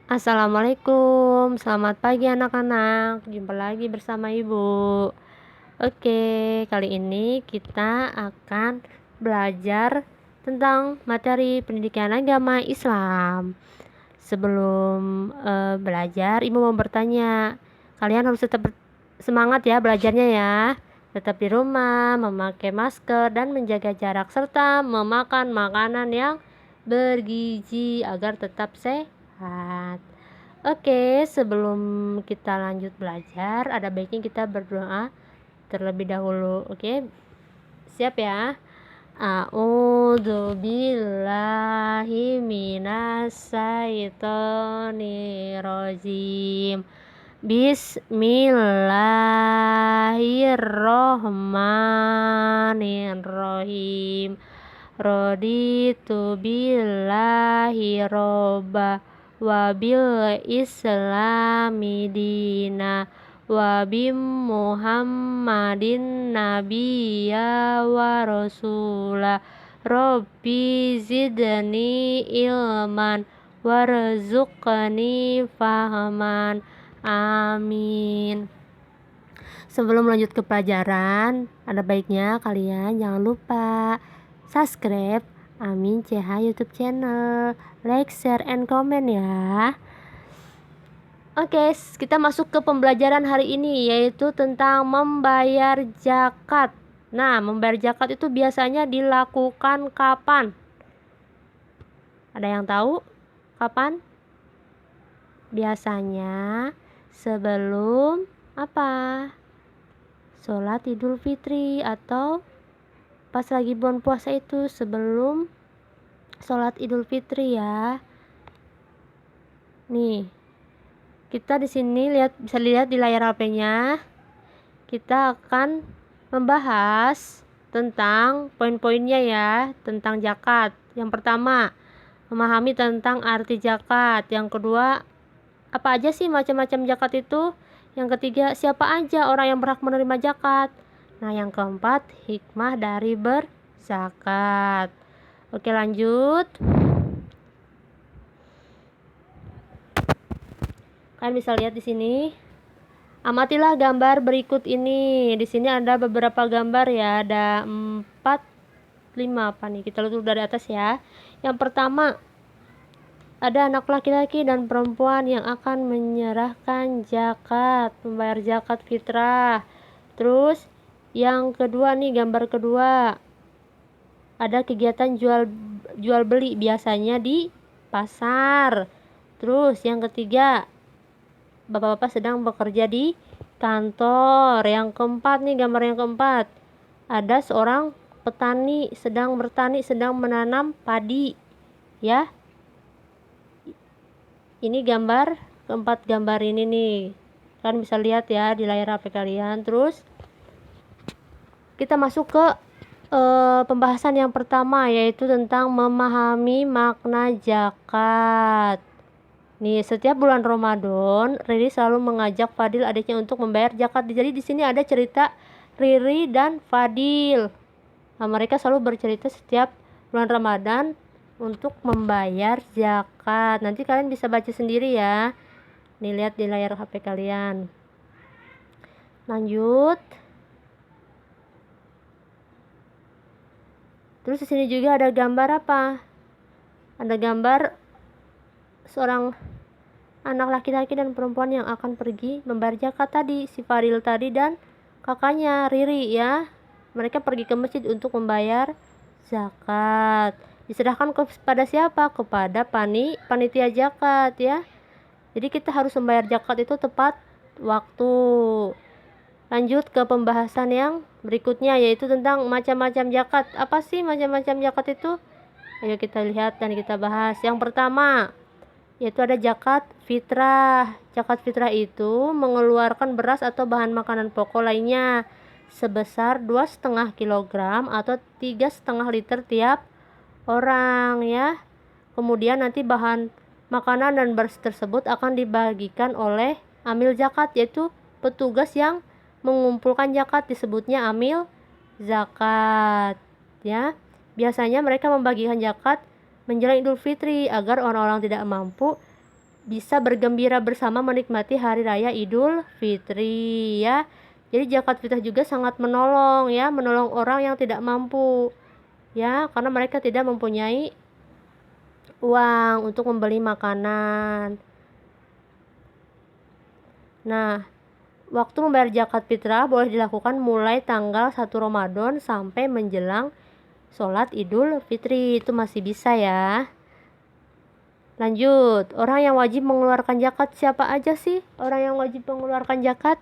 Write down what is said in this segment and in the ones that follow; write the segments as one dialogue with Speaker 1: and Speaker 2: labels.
Speaker 1: Assalamualaikum, selamat pagi anak-anak. Jumpa lagi bersama Ibu. Oke, kali ini kita akan belajar tentang materi pendidikan agama Islam. Sebelum belajar, Ibu mau bertanya. Kalian harus tetap semangat ya belajarnya ya. Tetap di rumah, memakai masker dan menjaga jarak serta memakan makanan yang bergizi agar tetap sehat. Oke, sebelum kita lanjut belajar, ada baiknya kita berdoa terlebih dahulu. Oke, siap ya? A'udzu billahi minasyaitonir rajim. Bismillahirrahmanirrahim. Raditu billahi robba wabil islami dina wabim muhammadin nabiyya wa rasula rabbi zidni ilman warzuqni fahman amin. Sebelum lanjut ke pelajaran, ada baiknya kalian jangan lupa subscribe Amin CH YouTube channel, like, share, and comment ya. Oke, kita masuk ke pembelajaran hari ini, yaitu tentang membayar zakat. Nah, membayar zakat itu biasanya dilakukan kapan? Ada yang tahu kapan? Biasanya sebelum apa? Sholat Idul Fitri, atau pas lagi bulan puasa itu sebelum sholat Idul Fitri ya. Nih, kita di sini bisa lihat di layar HP-nya. Kita akan membahas tentang poin-poinnya ya, tentang zakat. Yang pertama, memahami tentang arti zakat. Yang kedua, apa aja sih macam-macam zakat itu? Yang ketiga, siapa aja orang yang berhak menerima zakat? Nah, yang keempat, hikmah dari berzakat. Oke, lanjut. Kalian bisa lihat di sini. Amatilah gambar berikut ini. Di sini ada beberapa gambar ya, ada 4, 5 apa nih? Kita lihat dulu dari atas ya. Yang pertama, ada anak laki-laki dan perempuan yang akan menyerahkan zakat, membayar zakat fitrah. Terus yang kedua nih, gambar kedua, ada kegiatan jual beli biasanya di pasar. Terus yang ketiga, bapak-bapak sedang bekerja di kantor. Yang keempat nih, gambar yang keempat, ada seorang petani sedang bertani, sedang menanam padi ya. Ini gambar keempat, gambar ini nih kalian bisa lihat ya di layar HP kalian. Terus kita masuk ke pembahasan yang pertama, yaitu tentang memahami makna zakat. Nih, setiap bulan Ramadan Riri selalu mengajak Fadil adiknya untuk membayar zakat. Jadi di sini ada cerita Riri dan Fadil. Nah, mereka selalu bercerita setiap bulan Ramadan untuk membayar zakat. Nanti kalian bisa baca sendiri ya. Nih, lihat di layar HP kalian. Lanjut. Terus di sini juga ada gambar apa? Ada gambar seorang anak laki-laki dan perempuan yang akan pergi membayar zakat tadi, si Fadil tadi dan kakaknya Riri ya. Mereka pergi ke masjid untuk membayar zakat. Diserahkan kepada siapa? Kepada panitia zakat ya. Jadi kita harus membayar zakat itu tepat waktu. Lanjut ke pembahasan yang berikutnya, yaitu tentang macam-macam zakat. Apa sih macam-macam zakat itu? Ayo kita lihat dan kita bahas. Yang pertama, yaitu ada zakat fitrah. Zakat fitrah itu mengeluarkan beras atau bahan makanan pokok lainnya sebesar 2,5 kg atau 3,5 liter tiap orang ya. Kemudian nanti bahan makanan dan beras tersebut akan dibagikan oleh amil zakat, yaitu petugas yang mengumpulkan zakat disebutnya amil zakat ya. Biasanya mereka membagikan zakat menjelang Idul Fitri agar orang-orang tidak mampu bisa bergembira bersama menikmati hari raya Idul Fitri ya. Jadi zakat fitrah juga sangat menolong ya, menolong orang yang tidak mampu ya, karena mereka tidak mempunyai uang untuk membeli makanan. Nah, waktu membayar zakat fitrah boleh dilakukan mulai tanggal 1 Ramadan sampai menjelang sholat Idul Fitri, itu masih bisa ya. Lanjut, orang yang wajib mengeluarkan zakat siapa aja sih? Orang yang wajib mengeluarkan zakat?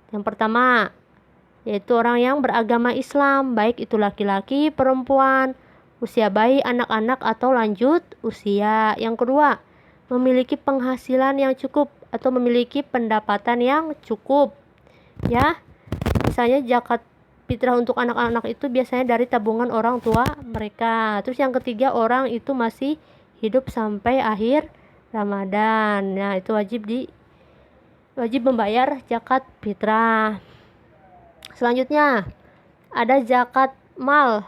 Speaker 1: Yang pertama, yaitu orang yang beragama Islam, baik itu laki-laki, perempuan, usia bayi, anak-anak, atau lanjut usia. Yang kedua, memiliki penghasilan yang cukup atau memiliki pendapatan yang cukup ya. Misalnya zakat fitrah untuk anak-anak itu biasanya dari tabungan orang tua mereka. Terus yang ketiga, orang itu masih hidup sampai akhir Ramadan. Nah, itu wajib membayar zakat fitrah. Selanjutnya ada zakat mal.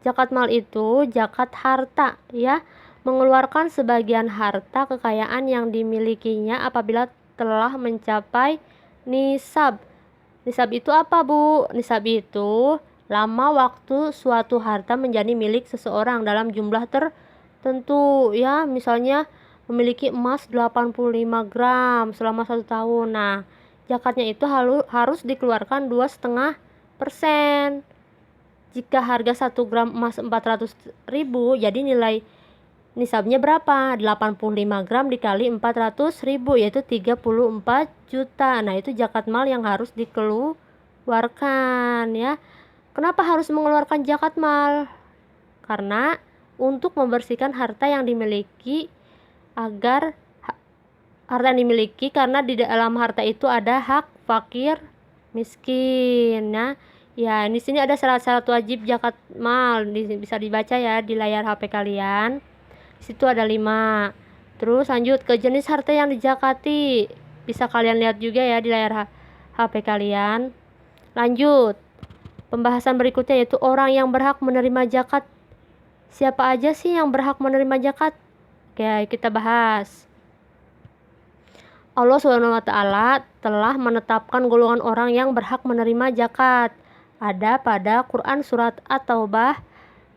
Speaker 1: Zakat mal itu zakat harta ya, mengeluarkan sebagian harta kekayaan yang dimilikinya apabila telah mencapai nisab. Nisab itu apa, Bu? Nisab itu lama waktu suatu harta menjadi milik seseorang dalam jumlah tertentu ya. Misalnya memiliki emas 85 gram selama 1 tahun. Nah, zakatnya itu harus dikeluarkan 2,5%. Jika harga 1 gram emas 400.000, jadi nilai nisabnya berapa? 85 gram dikali 400.000, yaitu 34 juta. Nah, itu zakat mal yang harus dikeluarkan ya. Kenapa harus mengeluarkan zakat mal? Karena untuk membersihkan harta yang dimiliki, agar harta yang dimiliki, karena di dalam harta itu ada hak fakir miskin. Nah, ya, di sini ada syarat-syarat wajib zakat mal, bisa dibaca ya di layar HP kalian. Di situ ada 5. Terus lanjut ke jenis harta yang dizakati, bisa kalian lihat juga ya di layar HP kalian. Lanjut, pembahasan berikutnya yaitu orang yang berhak menerima zakat. Siapa aja sih yang berhak menerima zakat? Oke, kita bahas. Allah SWT telah menetapkan golongan orang yang berhak menerima zakat. Ada pada Quran surat At-Taubah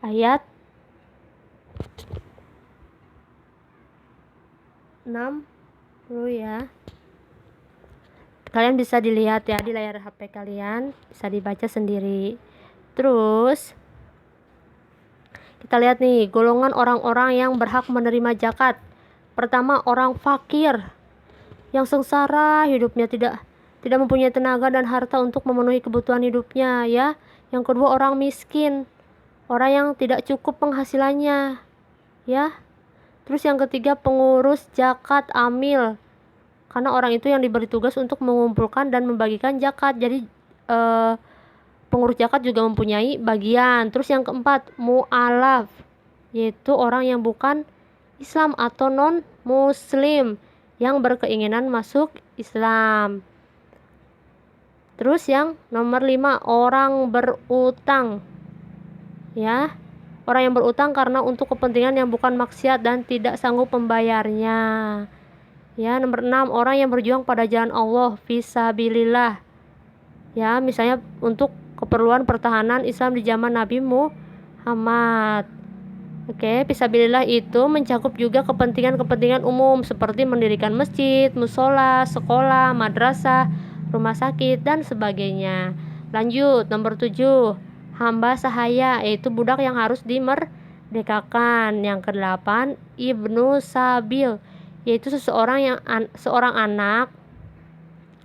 Speaker 1: ayat 60 ya. Kalian bisa dilihat ya di layar HP kalian, bisa dibaca sendiri. Terus kita lihat nih golongan orang-orang yang berhak menerima zakat. Pertama, orang fakir yang sengsara hidupnya, tidak mempunyai tenaga dan harta untuk memenuhi kebutuhan hidupnya ya. Yang kedua, orang miskin, orang yang tidak cukup penghasilannya ya. Terus yang ketiga, pengurus zakat amil, karena orang itu yang diberi tugas untuk mengumpulkan dan membagikan zakat. Jadi pengurus zakat juga mempunyai bagian. Terus yang keempat, mu'alaf, yaitu orang yang bukan Islam atau non muslim yang berkeinginan masuk Islam. Terus yang nomor 5, orang berutang ya. Orang yang berutang karena untuk kepentingan yang bukan maksiat dan tidak sanggup membayarnya ya. Nomor 6, orang yang berjuang pada jalan Allah fisabilillah ya, misalnya untuk keperluan pertahanan Islam di zaman Nabi Muhammad. Oke, fisabilillah itu mencakup juga kepentingan-kepentingan umum seperti mendirikan masjid, musola, sekolah, madrasah, rumah sakit, dan sebagainya. Lanjut, nomor 7, hamba sahaya, yaitu budak yang harus dimerdekakan. Yang ke-8, ibnu sabil, yaitu seorang anak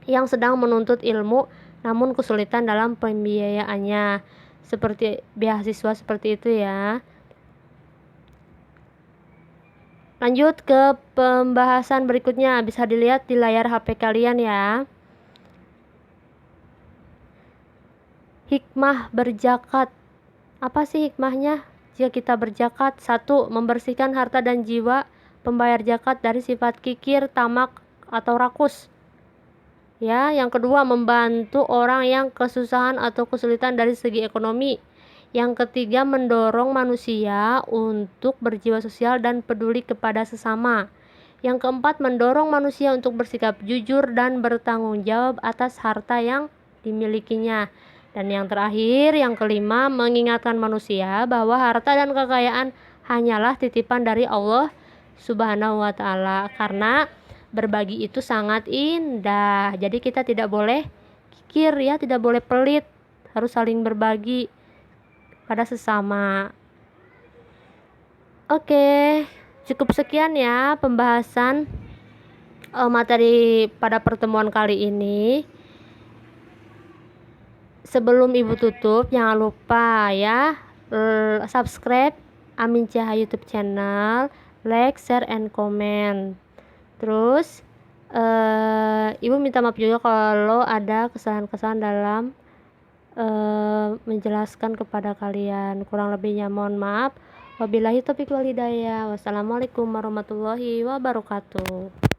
Speaker 1: yang sedang menuntut ilmu namun kesulitan dalam pembiayaannya, seperti beasiswa seperti itu ya. Lanjut ke pembahasan berikutnya, bisa dilihat di layar HP kalian ya. Hikmah berzakat. Apa sih hikmahnya jika kita berzakat? 1, membersihkan harta dan jiwa pembayar zakat dari sifat kikir, tamak, atau rakus ya. Yang kedua, membantu orang yang kesusahan atau kesulitan dari segi ekonomi. Yang ketiga, mendorong manusia untuk berjiwa sosial dan peduli kepada sesama. Yang keempat, mendorong manusia untuk bersikap jujur dan bertanggung jawab atas harta yang dimilikinya. Dan yang terakhir, yang kelima, mengingatkan manusia bahwa harta dan kekayaan hanyalah titipan dari Allah Subhanahu wa Ta'ala, karena berbagi itu sangat indah. Jadi kita tidak boleh kikir ya, tidak boleh pelit, harus saling berbagi pada sesama. Oke, cukup sekian ya pembahasan materi pada pertemuan kali ini. Sebelum ibu tutup, jangan lupa ya subscribe Amin Cahya YouTube channel, like, share, and comment. Terus ibu minta maaf juga kalau ada kesalahan-kesalahan dalam menjelaskan kepada kalian. Kurang lebihnya mohon maaf. Wabillahi taufiq wal hidayah. Wassalamualaikum warahmatullahi wabarakatuh.